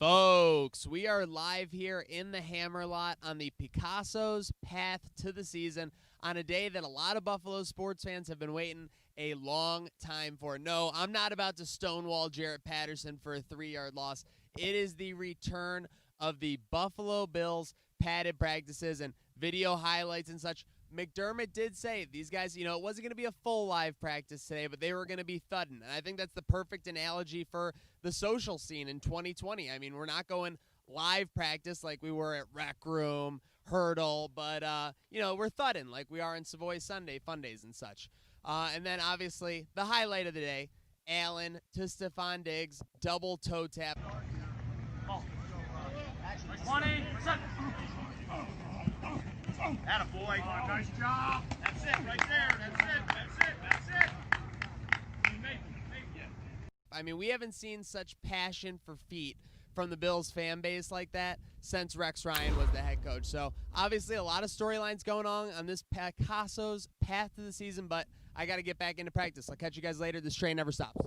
Folks, we are live here in the Hammerlot on the Picasso's Path to the Season on a day that a lot of Buffalo sports fans have been waiting a long time for. No, I'm not about to stonewall Jarrett Patterson for a 3-yard loss. It is the return of the Buffalo Bills padded practices and video highlights and such. McDermott did say these guys, it wasn't going to be a full live practice today, but they were going to be thudding. And I think that's the perfect analogy for the social scene in 2020. I mean, we're not going live practice like we were at Rec Room, Hurdle, but, we're thudding like we are in Savoy Sunday, Fun Days and such. And then, obviously, the highlight of the day, Allen to Stephon Diggs, double toe tap. 20, set. Attaboy. Nice job. That's it right there. That's it. I mean, we haven't seen such passion for feet from the Bills fan base like that since Rex Ryan was the head coach. So, obviously, a lot of storylines going on this Picasso's Path to the Season, but I got to get back into practice. I'll catch you guys later. This train never stops.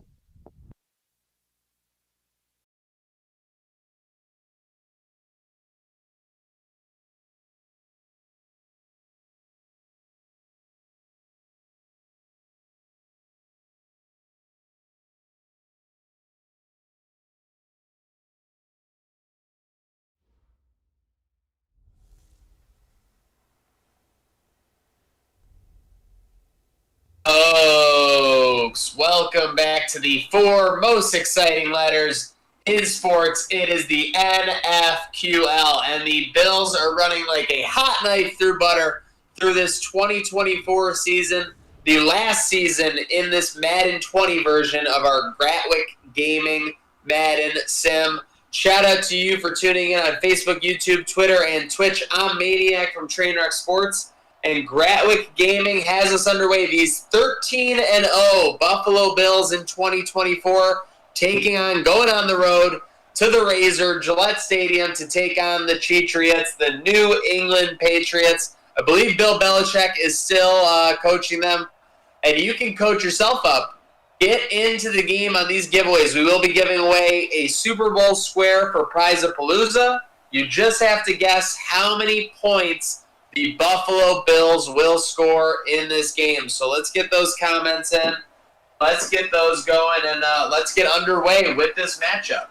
Folks, welcome back to the 4 most exciting letters in sports. It is the NFQL, and the Bills are running like a hot knife through butter through this 2024 season, the last season in this Madden 20 version of our Gratwick Gaming Madden Sim. Shout out to you for tuning in on Facebook, YouTube, Twitter, and Twitch. I'm Maniac from Trainwreck Sports. And Gratwick Gaming has us underway. These 13-0 Buffalo Bills in 2024 going on the road to the Razor, Gillette Stadium to take on the Patriots, the New England Patriots. I believe Bill Belichick is still coaching them. And you can coach yourself up. Get into the game on these giveaways. We will be giving away a Super Bowl square for Prize-a-Palooza. You just have to guess how many points the Buffalo Bills will score in this game. So let's get those comments in. Let's get those going, and let's get underway with this matchup.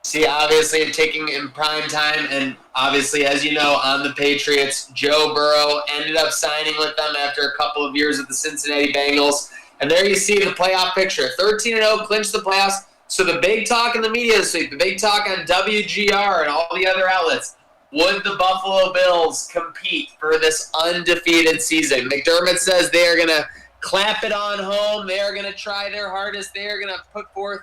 See, obviously, taking in prime time, and obviously, as you know, on the Patriots, Joe Burrow ended up signing with them after a couple of years at the Cincinnati Bengals. And there you see the playoff picture. 13-0, clinched the playoffs. So the big talk in the media this week, the big talk on WGR and all the other outlets, would the Buffalo Bills compete for this undefeated season? McDermott says they are going to clap it on home. They are going to try their hardest. They are going to put forth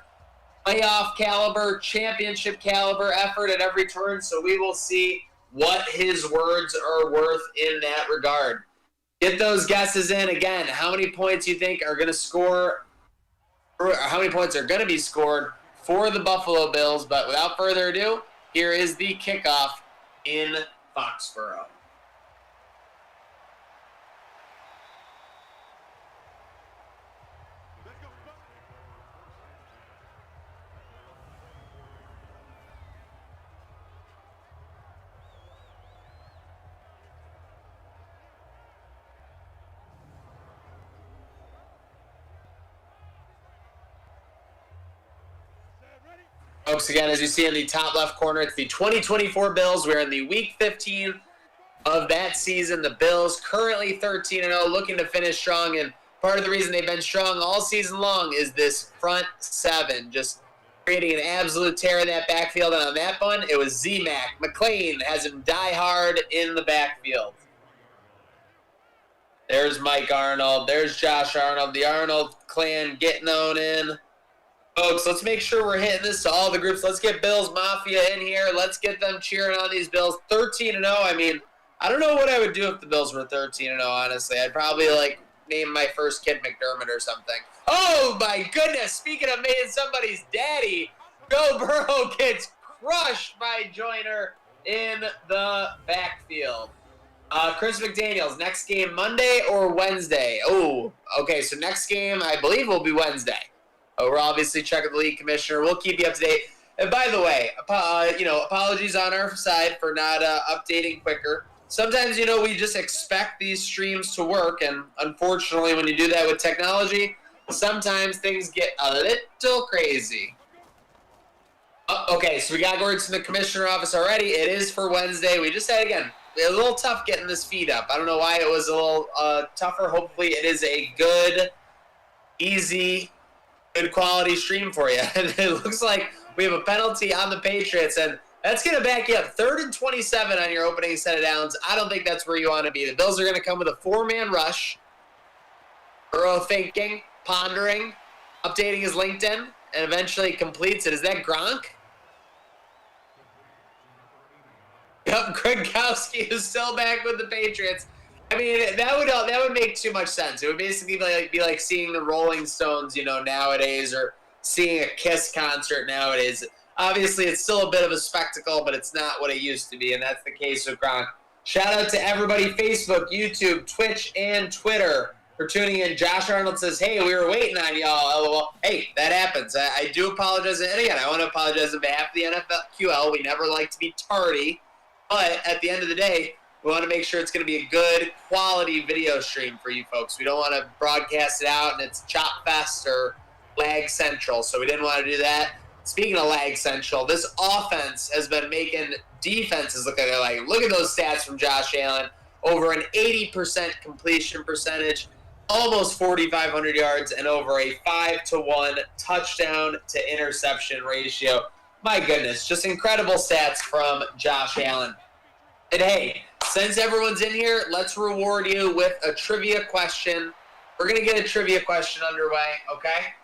playoff caliber, championship caliber effort at every turn. So we will see what his words are worth in that regard. Get those guesses in. Again, how many points you think are going to score, or how many points are going to be scored for the Buffalo Bills. But without further ado, here is the kickoff in Foxborough. Folks, again, as you see in the top left corner, it's the 2024 Bills. We're in the Week 15 of that season. The Bills currently 13-0, looking to finish strong. And part of the reason they've been strong all season long is this front seven, just creating an absolute tear in that backfield. And on that one, it was Z-Mac. McLean has him die hard in the backfield. There's Mike Arnold. There's Josh Arnold. The Arnold clan getting on in. Folks, let's make sure we're hitting this to all the groups. Let's get Bills Mafia in here. Let's get them cheering on these Bills. 13-0. I mean, I don't know what I would do if the Bills were 13-0, honestly. I'd probably, name my first kid McDermott or something. Oh, my goodness. Speaking of making somebody's daddy, Joe Burrow gets crushed by Joyner in the backfield. Chris McDaniels, next game Monday or Wednesday? Oh, okay, so next game I believe will be Wednesday. We're obviously checking the league commissioner. We'll keep you up to date. And by the way, apologies on our side for not updating quicker. Sometimes, we just expect these streams to work, and unfortunately, when you do that with technology, sometimes things get a little crazy. Okay, so we got words from the commissioner office already. It is for Wednesday. We just had, again, a little tough getting this feed up. I don't know why it was a little tougher. Hopefully it is a good, easy, good quality stream for you. And it looks like we have a penalty on the Patriots, and that's going to back you up. 3rd and 27 on your opening set of downs. I don't think that's where you want to be. The Bills are going to come with a 4-man rush. Burrow thinking, pondering, updating his LinkedIn, and eventually completes it. Is that Gronk? Yep, Gronkowski is still back with the Patriots. I mean, that would make too much sense. It would basically be like seeing the Rolling Stones, nowadays, or seeing a Kiss concert nowadays. Obviously, it's still a bit of a spectacle, but it's not what it used to be, and that's the case with Gronk. Shout out to everybody, Facebook, YouTube, Twitch, and Twitter, for tuning in. Josh Arnold says, hey, we were waiting on y'all, LOL. Hey, that happens. I do apologize. And again, I want to apologize on behalf of the NFLQL. We never like to be tardy. But at the end of the day, we want to make sure it's going to be a good quality video stream for you folks. We don't want to broadcast it out and it's Chop Fest or Lag Central. So we didn't want to do that. Speaking of Lag Central, this offense has been making defenses look like look at those stats from Josh Allen. Over an 80% completion percentage, almost 4,500 yards, and over a 5-to-1 touchdown to interception ratio. My goodness, just incredible stats from Josh Allen. And hey, since everyone's in here, let's reward you with a trivia question. We're going to get a trivia question underway, okay?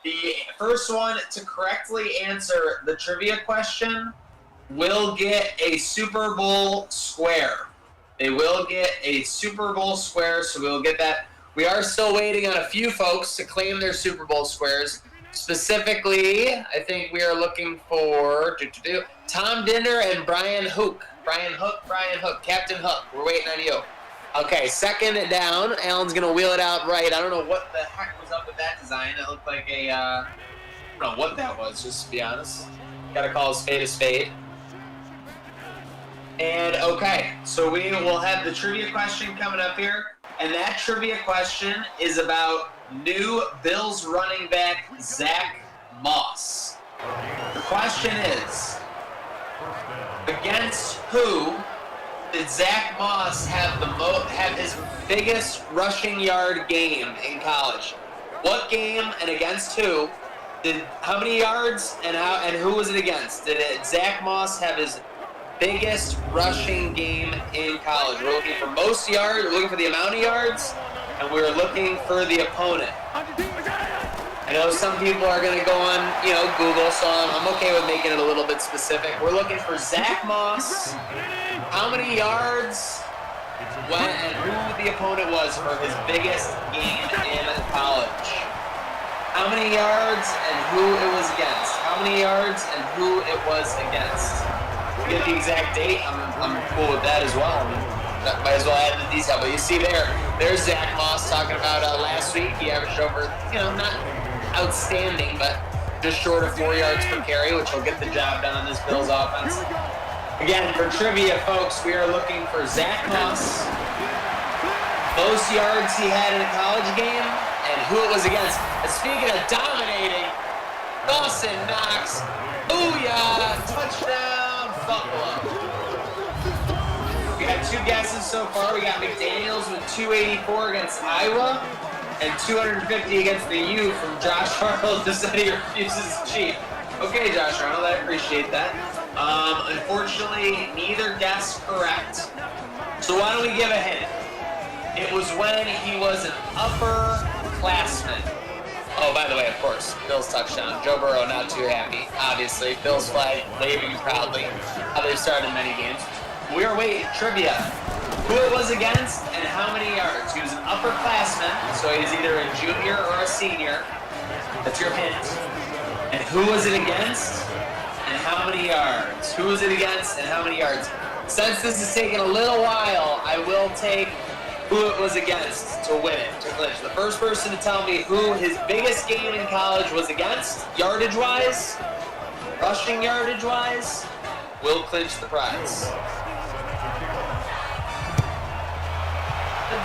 The first one to correctly answer the trivia question will get a Super Bowl square. They will get a Super Bowl square, so we'll get that. We are still waiting on a few folks to claim their Super Bowl squares. Specifically, I think we are looking for Tom Dinder and Brian Hook. Brian Hook, Captain Hook. We're waiting on you. Okay, 2nd down. Allen's going to wheel it out right. I don't know what the heck was up with that design. It looked like I don't know what that was, just to be honest. Got to call a spade a spade. And, okay, so we will have the trivia question coming up here. And that trivia question is about new Bills running back Zach Moss. The question is, against who did Zach Moss have his biggest rushing yard game in college? What game and against who? How many yards and who was it against? Did Zach Moss have his biggest rushing game in college? We're looking for most yards, we're looking for the amount of yards, and we're looking for the opponent. I know some people are going to go on, Google, so I'm okay with making it a little bit specific. We're looking for Zach Moss, how many yards, when, and who the opponent was for his biggest game in college. How many yards and who it was against. How many yards and who it was against. To get the exact date, I'm cool with that as well. Might as well add the detail. But you see there's Zach Moss talking about last week. He averaged over, not outstanding, but just short of 4 yards per carry, which will get the job done on this Bills offense. Again, for trivia, folks, we are looking for Zach Moss, most yards he had in a college game, and who it was against. And speaking of dominating, Dawson Knox, booyah, touchdown, Buffalo. We got 2 guesses so far. We got McDaniels with 284 against Iowa and 250 against the U from Josh Arnold who said he refuses cheap. Okay, Josh Arnold, I appreciate that. Unfortunately, neither guess correct. So why don't we give a hint? It was when he was an upperclassman. Oh, by the way, of course, Bills touchdown. Joe Burrow not too happy, obviously. Bills flag waving proudly. How they've started many games. We are waiting. Trivia. Who it was against and how many yards. He was an upperclassman, so he's either a junior or a senior. That's your hint. And who was it against and how many yards? Who was it against and how many yards? Since this is taking a little while, I will take who it was against to win it, to clinch. The first person to tell me who his biggest game in college was against, yardage-wise, rushing yardage-wise, will clinch the prize.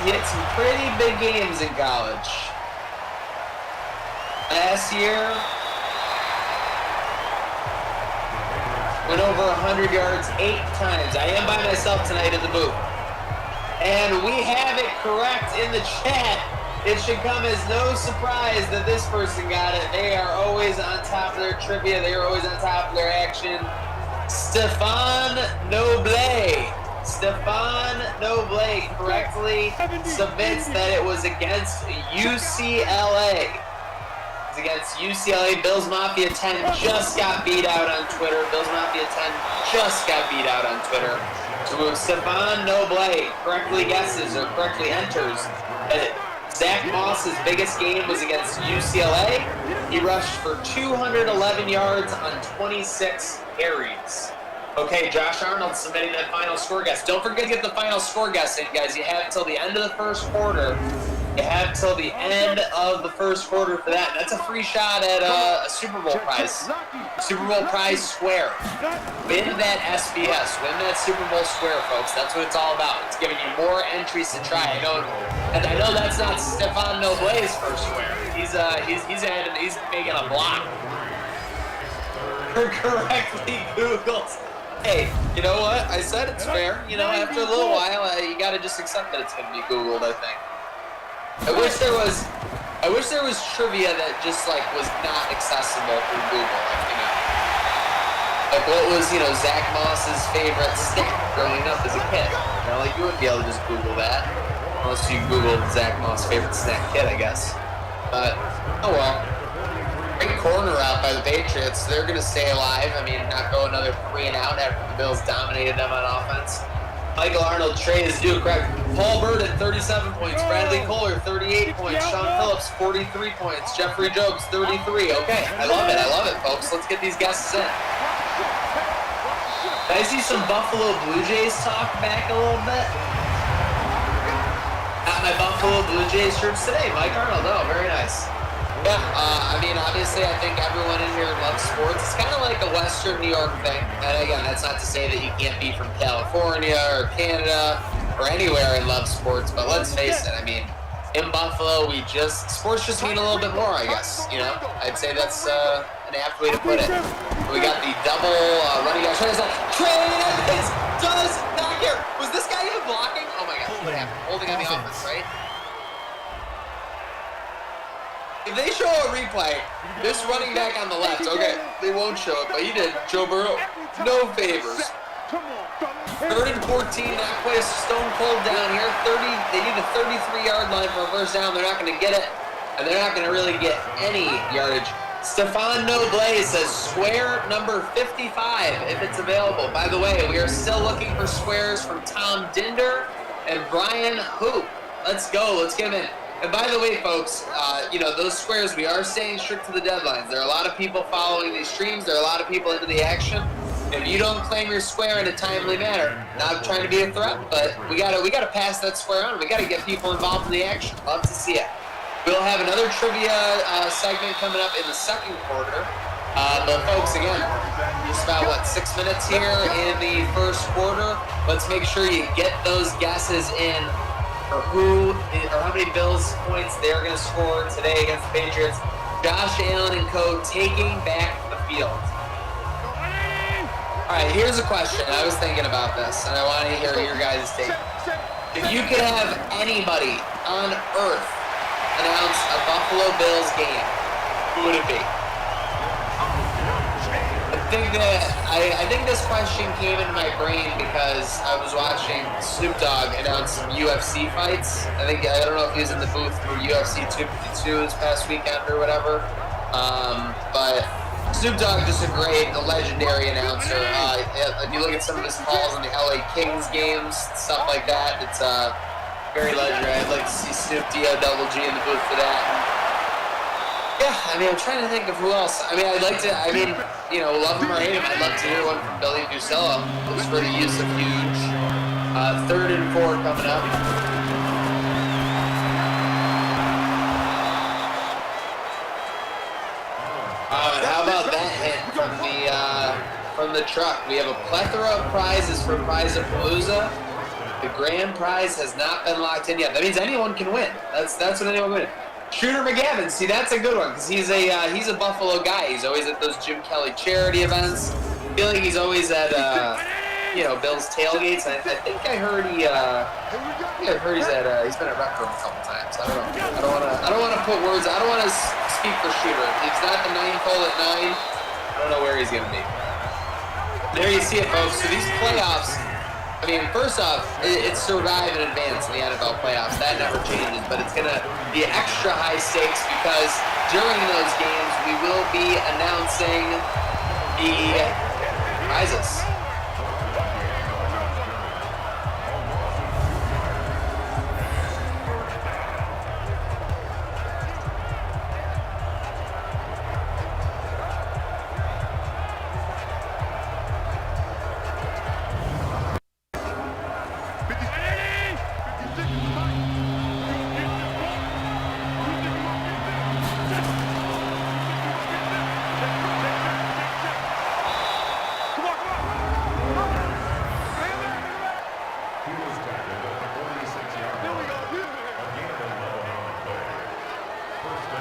He had some pretty big games in college. Last year, went over 100 yards 8 times. I am by myself tonight in the booth. And we have it correct in the chat. It should come as no surprise that this person got it. They are always on top of their trivia. They are always on top of their action. Stefan Noble. Stefan Noble correctly submits that it was against UCLA. It's against UCLA. Bills Mafia 10 just got beat out on Twitter. Bills Mafia 10 just got beat out on Twitter. So Stefan Noble correctly guesses or correctly enters that Zach Moss's biggest game was against UCLA. He rushed for 211 yards on 26 carries. Okay, Josh Arnold submitting that final score guess. Don't forget to get the final score guess in, guys. You have until the end of the first quarter. You have till the end of the first quarter for that. That's a free shot at a Super Bowl prize. Super Bowl prize square. Win that SBS. Win that Super Bowl square, folks. That's what it's all about. It's giving you more entries to try. I know that's not Stefan Noble's first square. He's making a block. Correctly Googles. Hey, you know what? I said it's fair. You know, after a little while, you gotta just accept that it's gonna be Googled, I think. I wish there was trivia that just like was not accessible through Google, you know. Like what was, Zach Moss's favorite snack growing up as a kid? You know, like you wouldn't be able to just Google that unless you Googled Zach Moss favorite snack kid, I guess. But oh well. Great corner out by the Patriots. They're gonna stay alive. I mean, not go another 3 and out after the Bills dominated them on offense. Michael Arnold, Trey is due correct. Paul Burden, 37 points. Bradley Kohler, 38 points. Sean Phillips, 43 points. Jeffrey Jobs, 33. Okay, I love it, folks. Let's get these guesses in. Can I see some Buffalo Blue Jays talk back a little bit? Got my Buffalo Blue Jays shirts today. Mike Arnold, oh, very nice. Yeah, I mean, obviously, I think everyone in here loves sports. It's kind of like a Western New York thing. And again, that's not to say that you can't be from California or Canada or anywhere and love sports. But let's face it, I mean, in Buffalo, sports just mean a little bit more, I guess. You know, I'd say that's an apt way to put it. We got the double running back. Trey does not here. Was this guy even blocking? Oh my God, what happened? Holding on the offense, right? If they show a replay, this running back on the left, okay, they won't show it, but he did. Joe Burrow, no favors. 3rd and 14, that play is stone cold down here. They need a 33-yard line for a first down. They're not going to get it, and they're not going to really get any yardage. Stefan Noble says square number 55 if it's available. By the way, we are still looking for squares from Tom Dinder and Brian Hoop. Let's go. Let's get them in. And by the way, folks, those squares, we are staying strict to the deadlines. There are a lot of people following these streams. There are a lot of people into the action. If you don't claim your square in a timely manner, not trying to be a threat, but we gotta pass that square on. We gotta get people involved in the action. Love to see it. We'll have another trivia segment coming up in the second quarter. But folks, again, just about 6 minutes here in the first quarter. Let's make sure you get those guesses in for who or how many Bills points they're going to score today against the Patriots. Josh Allen and co. taking back the field. All right, here's a question. I was thinking about this, and I want to hear your guys' take. If you could have anybody on earth announce a Buffalo Bills game, who would it be? I think this question came into my brain because I was watching Snoop Dogg announce some UFC fights. I don't know if he was in the booth for UFC 252 this past weekend or whatever. But Snoop Dogg just a legendary announcer. If you look at some of his calls on the LA Kings games, stuff like that, it's very legendary. I'd like to see Snoop D-O-double-G in the booth for that. Yeah, I mean, I'm trying to think of who else. I mean, I'd like to, love him or hate him, I'd love to hear one from Billy Ducella. Looks for the use of huge. 3rd and 4 coming up. And how about that hit from the truck? We have a plethora of prizes for Prize-a-Palooza. The grand prize has not been locked in yet. That means anyone can win. That's what anyone can win. Shooter McGavin, see, that's a good one because he's a Buffalo guy. He's always at those Jim Kelly charity events. I feel like he's always at Bill's tailgates. I think I heard he's been at Rec Room a couple times. I don't want to put words. I don't want to speak for Shooter. It's not the 9th hole at 9. I don't know where he's gonna be. There you see it, folks. So these playoffs. I mean, first off, it's survive and advance in the NFL playoffs. That never changes, but it's going to be extra high stakes because during those games, we will be announcing the prizes.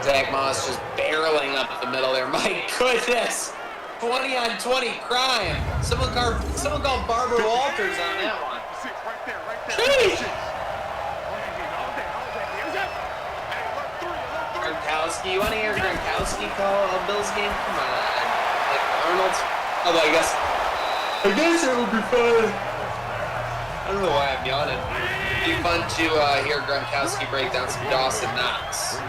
Zach Moss just barreling up the middle there. My goodness. 20 on 20 crime. Someone called Barbara Walters on that one. Jeez. Gronkowski. You want to hear Gronkowski call a Bills game? Come on. Like Arnold. Although I guess it would be fun. I don't know why I'm yawning. It'd be fun to hear Gronkowski break down some Dawson Knox.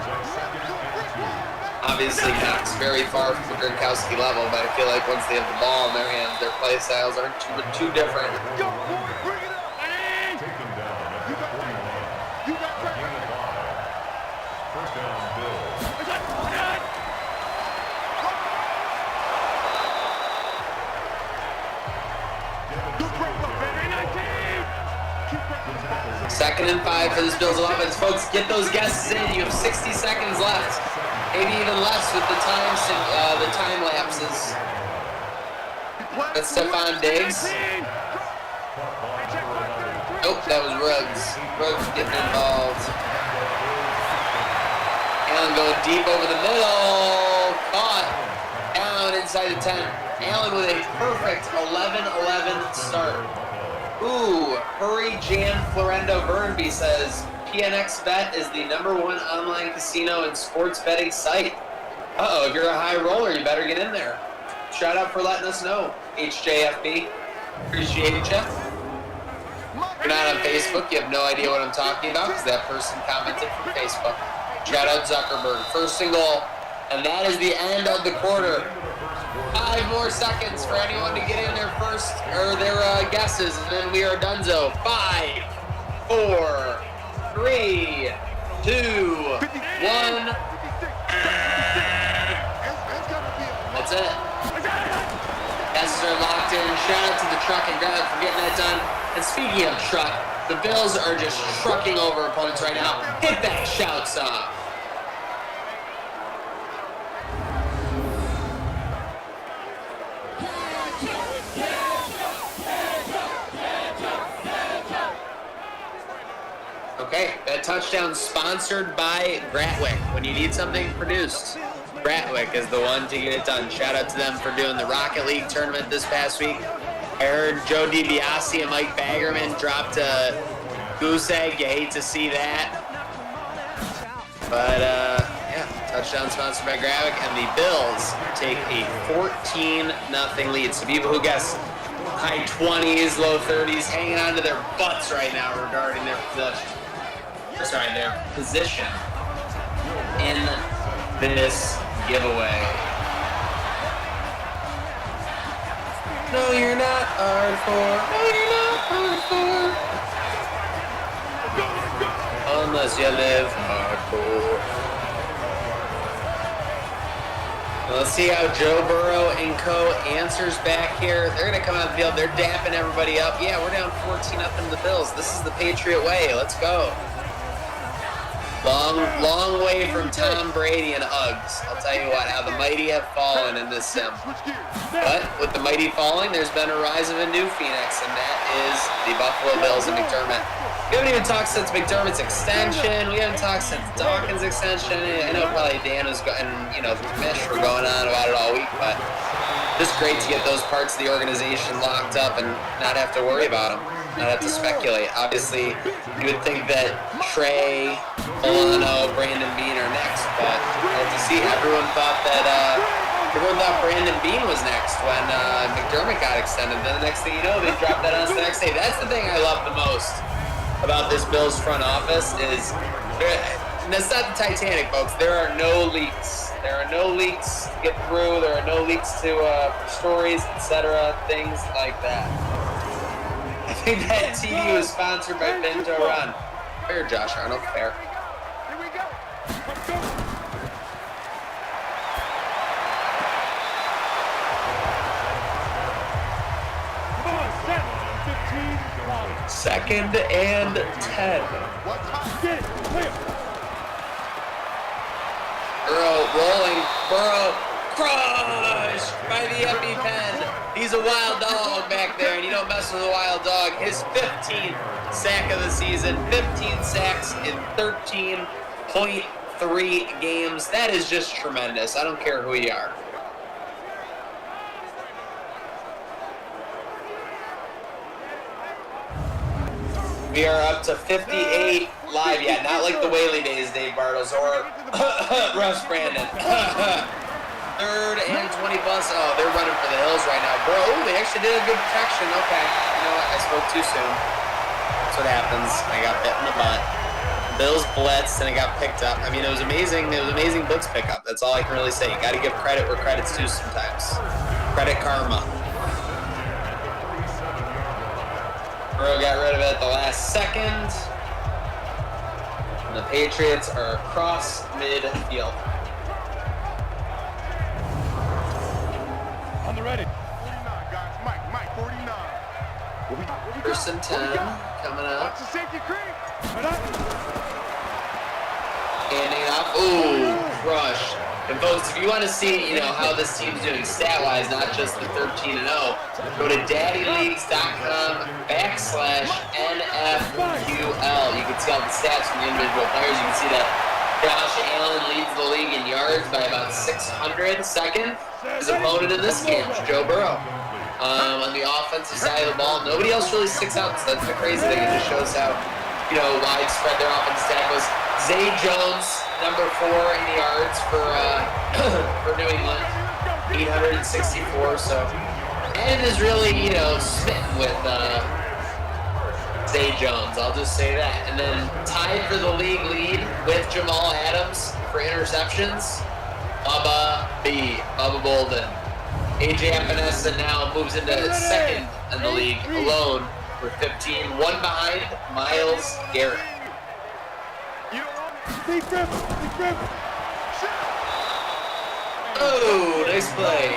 Obviously, Knox very far from the Gronkowski level, but I feel like once they have the ball in their hands, their play styles aren't too different. Second and 5 for this Bills offense. Folks, get those guesses in. You have 60 seconds left. Maybe even less with the time lapses. That's Stephon Diggs. Nope, that was Ruggs. Ruggs getting involved. Allen going deep over the middle. Caught. Down inside the 10. Allen with a perfect 11-11 start. Ooh, hurry Jan Florendo Burnby says, PNX Bet is the #1 online casino and sports betting site. Uh-oh, if you're a high roller, you better get in there. Shout out for letting us know, HJFB. Appreciate you. If you're not on Facebook, you have no idea what I'm talking about because that person commented from Facebook. Shout out Zuckerberg. First and goal, and that is the end of the quarter. 5 more seconds for anyone to get in their first, or their guesses, and then we are donezo. 5, 4, 3, 2, 1. That's it. Guesses are locked in. Shout out to the truck and Grant for getting that done. And speaking of truck, the Bills are just trucking over opponents right now. Hit that shout song. Okay, that touchdown sponsored by Gratwick. When you need something produced, Gratwick is the one to get it done. Shout out to them for doing the Rocket League tournament this past week. I heard Joe DiBiase and Mike Baggerman dropped a goose egg. You hate to see that. But, yeah, touchdown sponsored by Gratwick. And the Bills take a 14-0 lead. So people who guess high 20s, low 30s, hanging on to their butts right now regarding their position in this giveaway. No, you're not hardcore. No, you're not hardcore. Unless you live hardcore. Let's see how Joe Burrow and co answers back here. They're going to come out the field. They're dapping everybody up. Yeah, we're down 14-0 to the Bills. This is the Patriot way. Let's go. Long way from Tom Brady and Uggs. I'll tell you what, how the mighty have fallen in this sim. But with the mighty falling, there's been a rise of a new phoenix, and that is the Buffalo Bills and McDermott. We haven't even talked since McDermott's extension. We haven't talked since Dawkins' extension. I know probably Dan was and Mish were going on about it all week, but just great to get those parts of the organization locked up and not have to worry about them, not have to speculate. Obviously, you would think that Trey, Milano, Brandon Beane are next, but we'll have to see. Everyone thought Brandon Beane was next when McDermott got extended. Then the next thing you know, they dropped that on us the next day. That's the thing I love the most about this Bills front office is, and that's not the Titanic, folks. There are no leaks. There are no leaks to get through. There are no leaks to stories, etc., things like that. I think that TV was sponsored by Bento Run. Fair, Josh Arnold. Fair. Here we go. Let's go. Come on, set. 15. Second and 10. Get it. Clear. Burrow rolling. Burrow crushed by the EpiPen. He's a wild dog back there, and you don't mess with a wild dog. His 15th sack of the season, 15 sacks in 13.3 games. That is just tremendous. I don't care who you are. We are up to 58 live yet, not like the Whaley days, Dave Bartles, or Russ Brandon. Third and 20 plus. Oh, they're running for the hills right now. Bro, they actually did a good protection. Okay. You know what? I spoke too soon. That's what happens. I got bit in the butt. Bills blitzed and it got picked up. I mean, it was amazing. It was amazing blitz pickup. That's all I can really say. You got to give credit where credit's due sometimes. Credit karma. Burrow got rid of it at the last second. And the Patriots are across midfield. On the ready. 49, guys. Mike, 49. First and 10 coming up. Watch the safety creep. Handing off. Ooh, crush. And folks, if you want to see, how this team's doing stat-wise, not just the 13-0, go to daddyleagues.com/NFQL. You can see all the stats from the individual players. You can see that Josh Allen leads the league in yards by about 600. Second, his opponent in this game is Joe Burrow. On the offensive side of the ball, nobody else really sticks out. So that's the crazy thing. It just shows how, widespread their offensive stack was. Zay Jones, number 4 in yards for New England, 864. So, and is really, smitten with Zay Jones. I'll just say that. And then tied for the league lead with Jamal Adams for interceptions, Bubba Bolden. AJ Epinesa now moves into second in the league alone with 15. One behind Myles Garrett. Oh, nice play.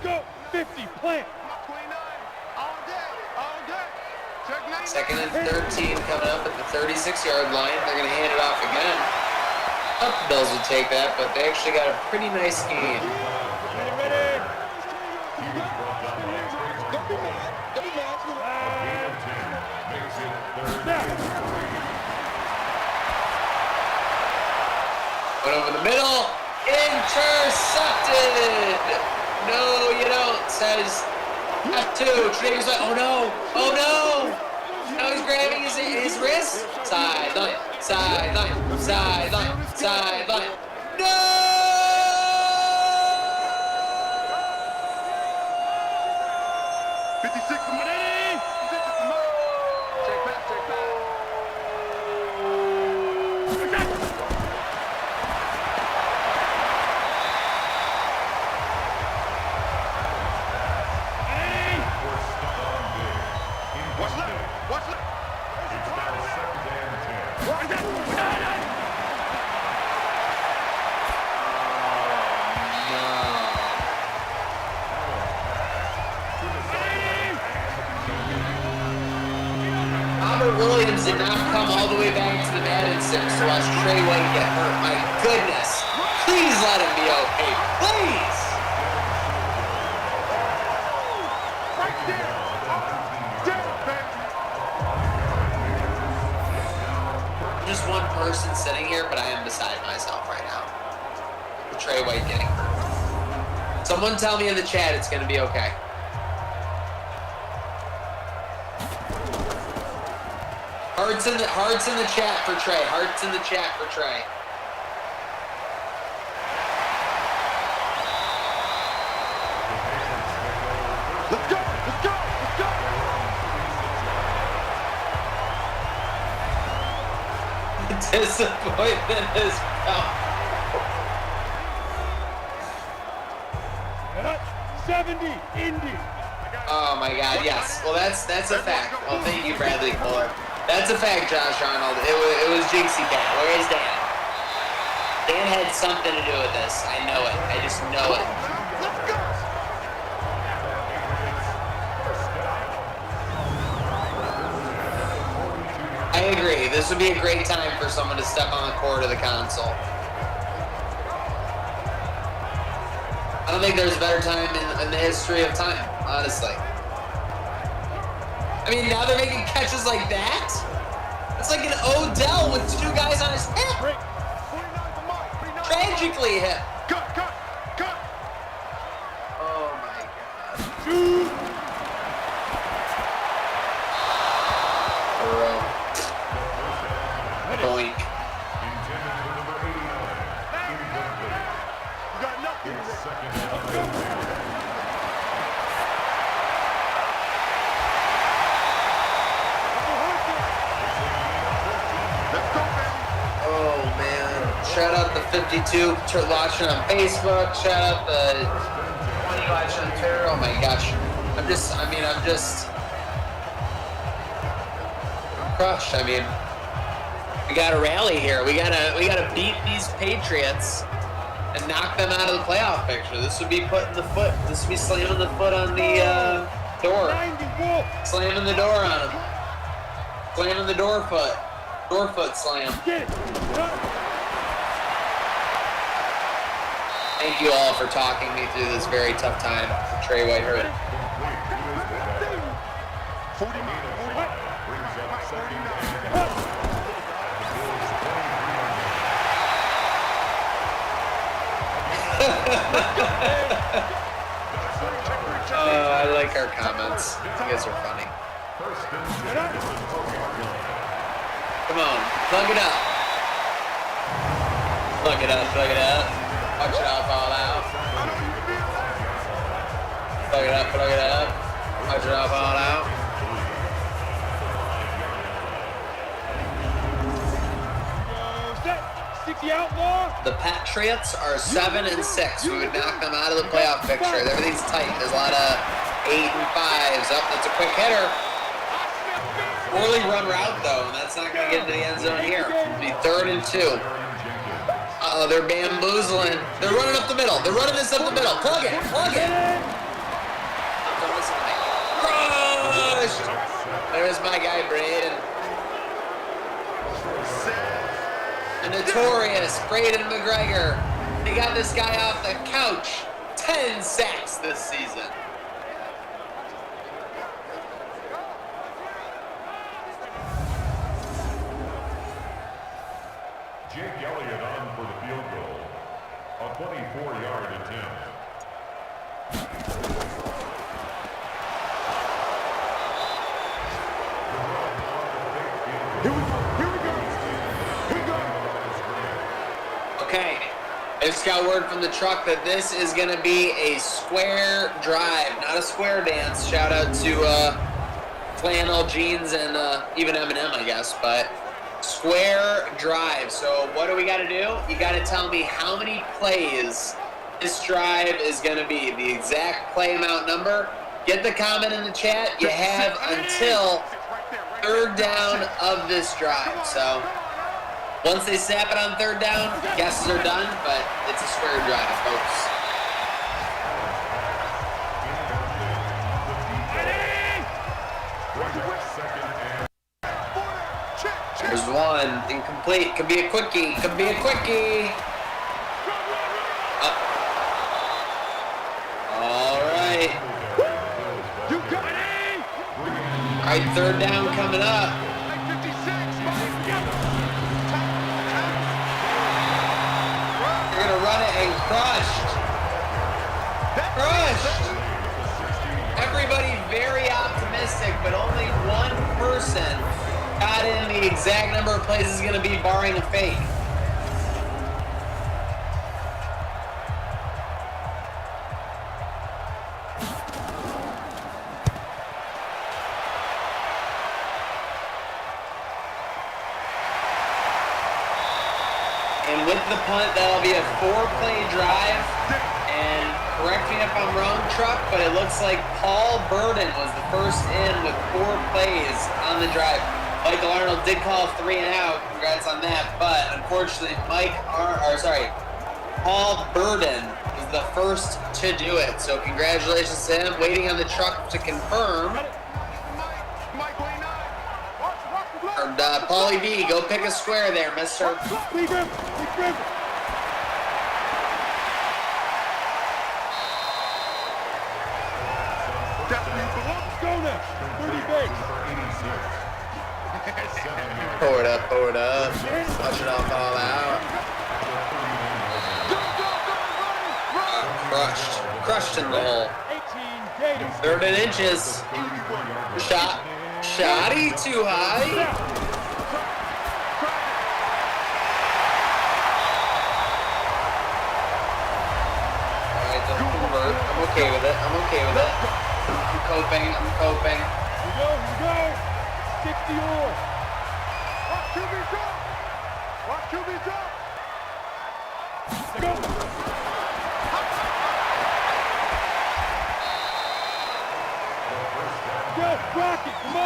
Go, 50, plant. 29, all day. Second and 13 coming up at the 36-yard line. They're going to hand it off again. Thought the Bills would take that, but they actually got a pretty nice game. Went over the middle. Intercepted. No, you don't, says F2. Tredavious like, oh no. Now he's grabbing his wrist. Sideline. No! 56 minutes. Check back. Robert Williams did not come all the way back to the Madden 6 to watch Trey White get hurt. My goodness. Please let him be okay. Please. I'm just one person sitting here, but I am beside myself right now. With Trey White getting hurt. Someone tell me in the chat it's going to be okay. Hearts in the chat for Trey. Hearts in the chat for Trey. Let's go! Let's go! Let's go! Disappointment is felt. 70 Indy. Oh my God! Yes. Well, that's a fact. Oh, thank you, Bradley Kohler. That's a fact, Josh Arnold. It was Jinxie Cat. Where is Dan? Dan had something to do with this. I know it. I just know it. Let's go! I agree. This would be a great time for someone to step on the court of the console. I don't think there's a better time in the history of time, honestly. I mean, now they're making catches like that? It's like an Odell with two guys on his hip. Tragically hit. Cut! Oh my God. Boink. You got nothing. Oh man. Shout out the 52 watching on Facebook. Shout out the 20 watching on Twitter. Oh my gosh. I'm just crushed. I mean, we gotta rally here. We gotta beat these Patriots and knock them out of the playoff picture. This would be putting the foot. This would be slamming the foot on the door. Slamming the door on them. Slamming the door foot. Door foot slam. Thank you all for talking me through this very tough time. Trey White hurt. I like our comments. You guys are funny. Come on, plug it up. Plug it up, plug it up. Watch it all fall out. Plug it up, plug it up. Watch it all fall out. The Patriots are 7-6. We would knock them out of the playoff picture. Everything's tight. There's a lot of 8 and 5s. Up, that's a quick hitter. Poorly run route though, and that's not going to get into the end zone here. It'll be 3rd and 2. Uh-oh, they're bamboozling. They're running up the middle. They're running this up the middle. Plug it, plug it. Crushed. There's my guy, Braden. The notorious Braden McGregor. They got this guy off the couch. 10 sacks this season. Jake Elliott on for the field goal. A 24-yard attempt. Here we go. Okay. I just got word from the truck that this is going to be a square drive, not a square dance. Shout out to Flannel Jeans and even Eminem, I guess, but square drive. So what do we got to do? You got to tell me how many plays this drive is going to be. The exact play amount number. Get the comment in the chat. You have until 3rd down of this drive. So Once they snap it on third down, guesses are done, but it's a square drive, folks. There's one. Incomplete. Could be a quickie. Could be a quickie. All right. All right, third down coming up. They're going to run it and crushed. Crushed. Everybody very optimistic, but only one person got in the exact number of plays is going to be barring a fake. And with the punt, that'll be a 4-play drive. And correct me if I'm wrong, Truck, but it looks like Paul Burden was the first in with 4 plays on the drive. Michael Arnold did call 3 and out. Congrats on that. But unfortunately, Paul Burden was the first to do it. So congratulations to him. Waiting on the Truck to confirm. And Paulie B, go pick a square there, mister. Forward up, forward up. Flush it off all out. Crushed. Crushed in the hole. 3rd and inches. Shot. Shotty too high. Alright, don't convert. I'm okay with it. I'm okay with it. I'm coping. I'm coping. Here we go. Stick the oar. Watch QB drop. Watch QB drop. Go. Go, Rocket, come on.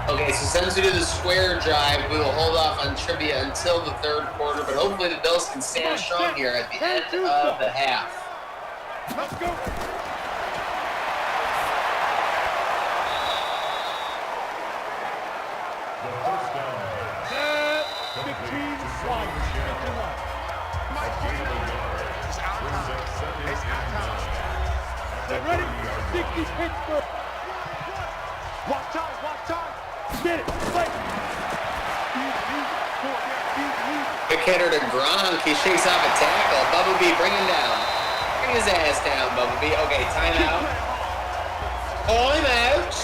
Okay, so since we do the square drive, we will hold off on trivia until the 3rd quarter, but hopefully the Bills can stand strong here at the end of the half. Let's go. Set. 15 slides. 51. Ready? 60 Pittsburgh. Watch time, watch time. Get it. Play. Quick hitter to Gronk. He shakes off a tackle. Bubba B, bring him down. Bring his ass down, Bubba B. Okay, timeout. Call him out.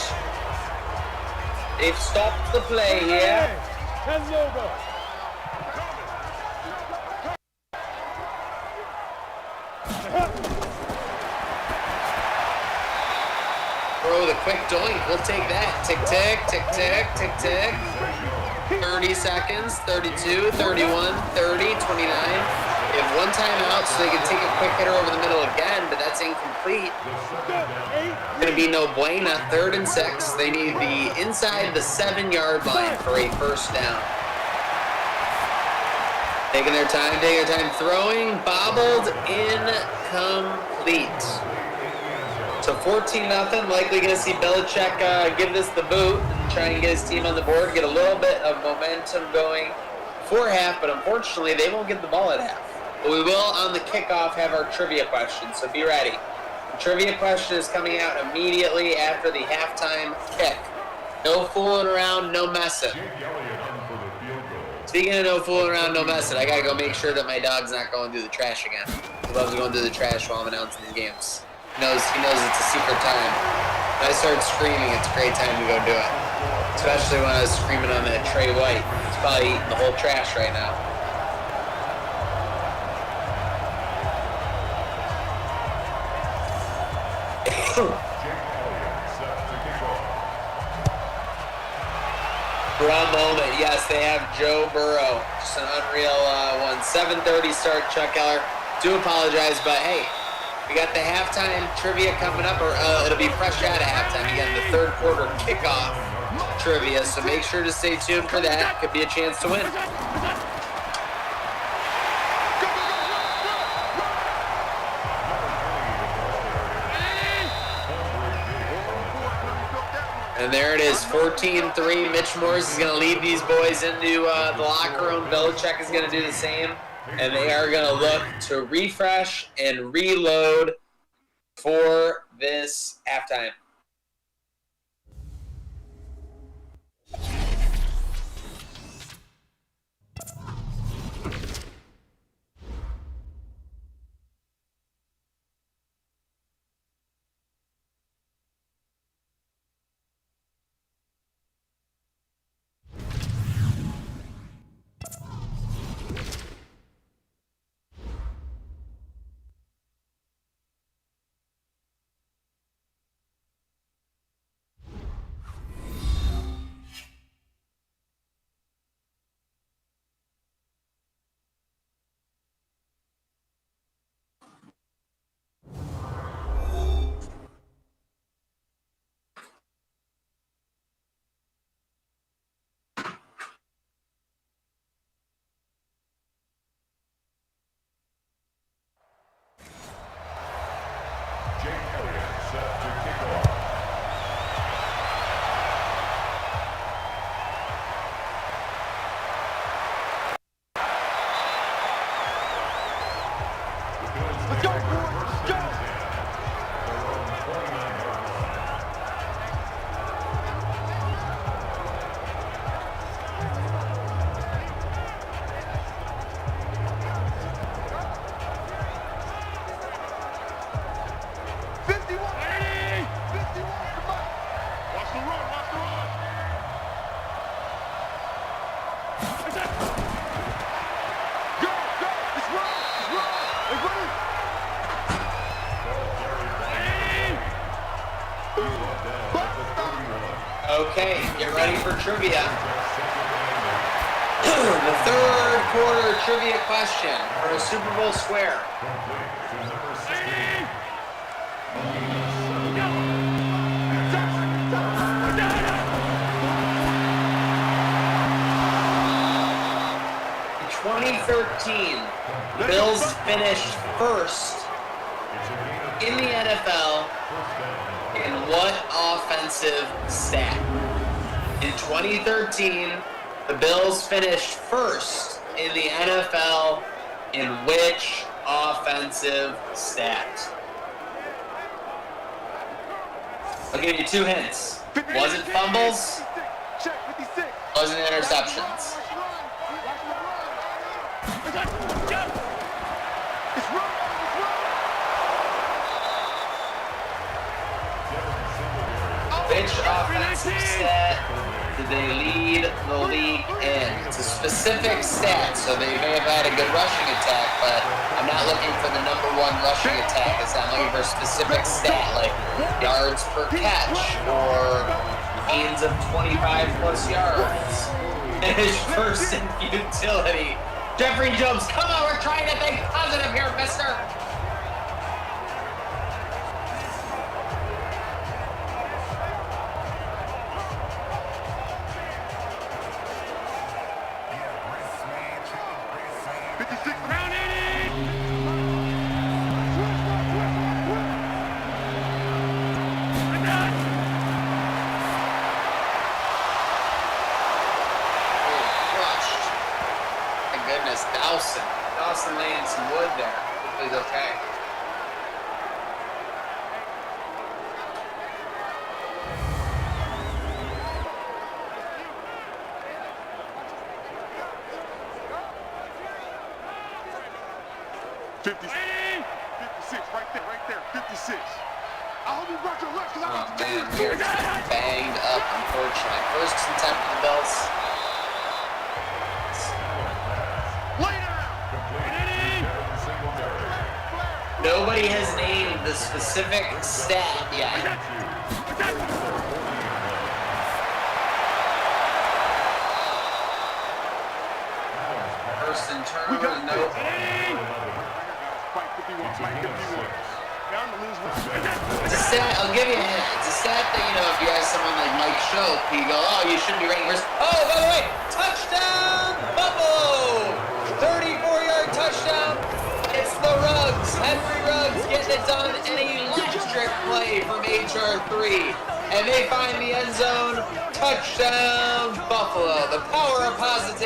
They've stopped the play here. 10 logo. Throw the quick doink. We'll take that. Tick, tick, tick, tick, tick, tick. 30 seconds. 32, 31, 30, 29. They have one timeout, so they can take a quick hitter over the middle again, but that's incomplete. Going to be no buena. 3rd and 6. They need the inside the 7-yard line for a first down. Taking their time, throwing, bobbled, incomplete. So 14-0, likely going to see Belichick give this the boot and try and get his team on the board, get a little bit of momentum going before half, but unfortunately they won't get the ball at half. But we will, on the kickoff, have our trivia question, so be ready. The trivia question is coming out immediately after the halftime kick. No fooling around, no messing. Speaking of no fooling around, no messing, I gotta go make sure that my dog's not going through the trash again. He loves going through the trash while I'm announcing these games. He knows it's a secret time. When I start screaming, it's a great time to go do it. Especially when I was screaming on that Trey White. He's probably eating the whole trash right now. For a moment, yes, they have Joe Burrow. Just an unreal one. 7:30 start, Chuck Eller. Do apologize, but hey, we got the halftime trivia coming up, or it'll be fresh out of halftime. Again, the third quarter kickoff trivia, so make sure to stay tuned for that. Could be a chance to win. And there it is, 14-3. Mitch Morse is going to lead these boys into the locker room. Belichick is going to do the same. And they are going to look to refresh and reload for this halftime. Let's go, boys. Let's go. Okay, get ready for trivia. The third quarter trivia question for a Super Bowl square. In 2013, the Bills finished first in the NFL in what offensive stat? In 2013, the Bills finished first in the NFL in which offensive stat? I'll give you two hints. Wasn't fumbles, wasn't interceptions. Which offensive stat did they lead the league in? It's a specific stat, so they may have had a good rushing attack, but I'm not looking for the number one rushing attack. I'm looking for a specific stat, like yards per catch or gains of 25 plus yards. Finished first in utility. Jeffrey Jones, come on, we're trying to think positive here, mister. Dawson laying some wood there. Hopefully he's okay. Oh man, we're banged up, unfortunately. First attempt for the Bills. Nobody has named the specific stat yet. First and turnover, no. It's a stat, I'll give you a hint. It's a stat that, you know, if you ask someone like Mike Schopp, you go, oh, you shouldn't be ranking first. Oh, by the way, touchdown, Buffalo! 34-yard touchdown. It's the Ruggs, Henry Ruggs getting it done in an electric play from HR3. And they find the end zone. Touchdown, Buffalo. The power of positivity.